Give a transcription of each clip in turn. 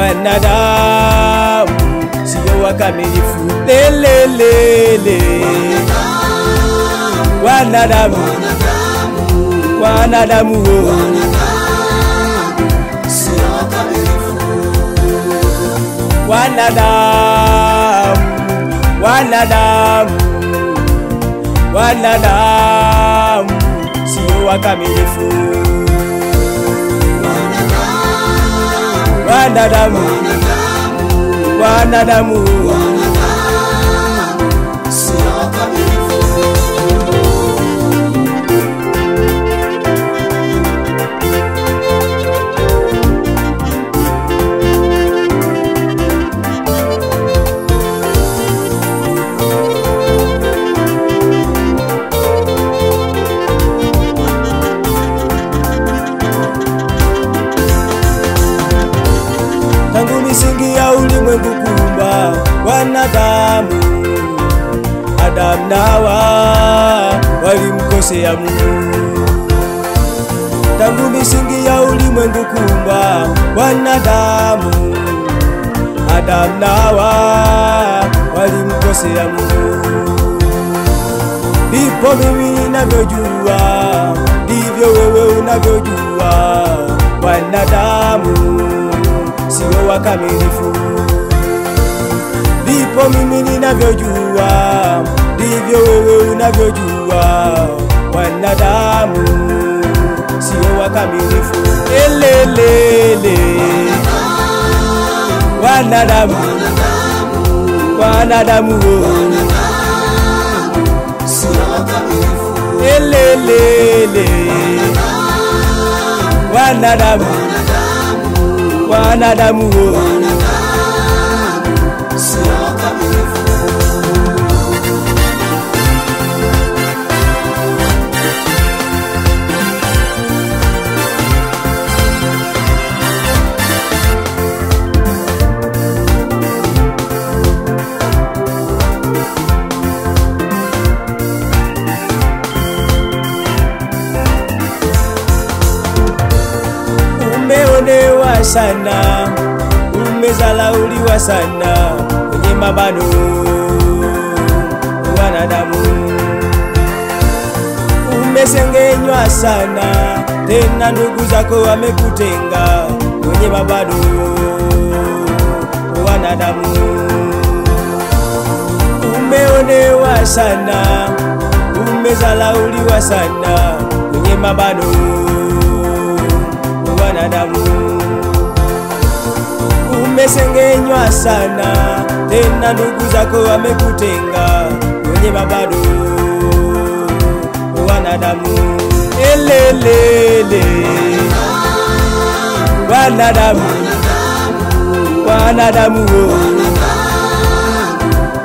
wanadamu sio wakamilifu. Lelelele, wanadamu sio wakamilifu. Wanadamu sio wakamilifu. Wanadamu sio wakamilifu. Tangu misingi ya ulimwengu kuumba wanadamu, Adamu na Hawa walimkosea Mungu. Tangu misingi ya ulimwengu kuumba wanadamu, Adamu na Hawa walimkosea Mungu. Ndipo mimi ninavyojua, ndivyo wewe unavyojua, wanadamu sio wakamilifu. Ndipo mimi ninavyojua, ndivyo wewe unavyojua, wanadamu sio wakamilifu. Elelele, wanadamu sio wakamilifu. Elelele, wanadamu sio wakamilifu. Umeonewa sana, umezalauliwa sana kwenye mabano wanadamu. Umesengenywa sana, tena ndugu zako wamekutenga kwenye mabano wanadamu. Umeonewa sana, umezalauliwa sana kwenye mabano wanadamu. Umesengenywa sana, tena ndugu zako wamekutenga kwenye mabano wanadamu. Elelele, wanadamu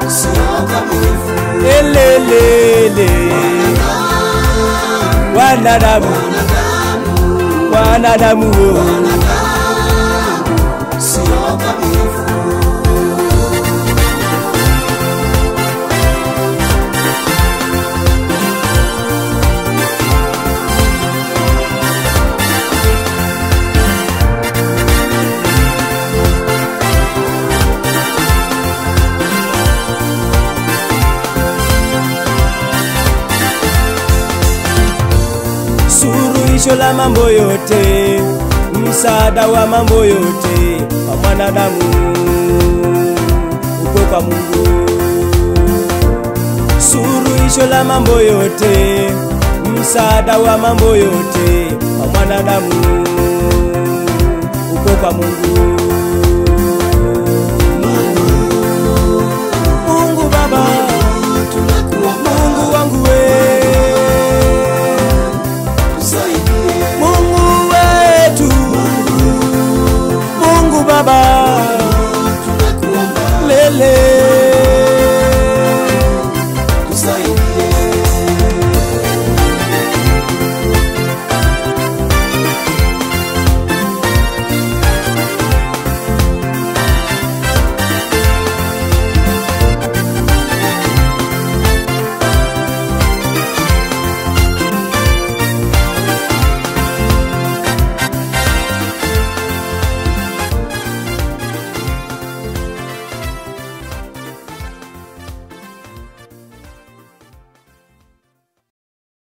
sio wakamilifu. Elelele, wanadamu sio wakamilifu. Suluhisho la mambo yote, msaada wa mambo yote kwa mwanadamu uko kwa Mungu. Suluhisho la mambo yote, msaada wa mambo yote kwa mwanadamu uko kwa Mungu.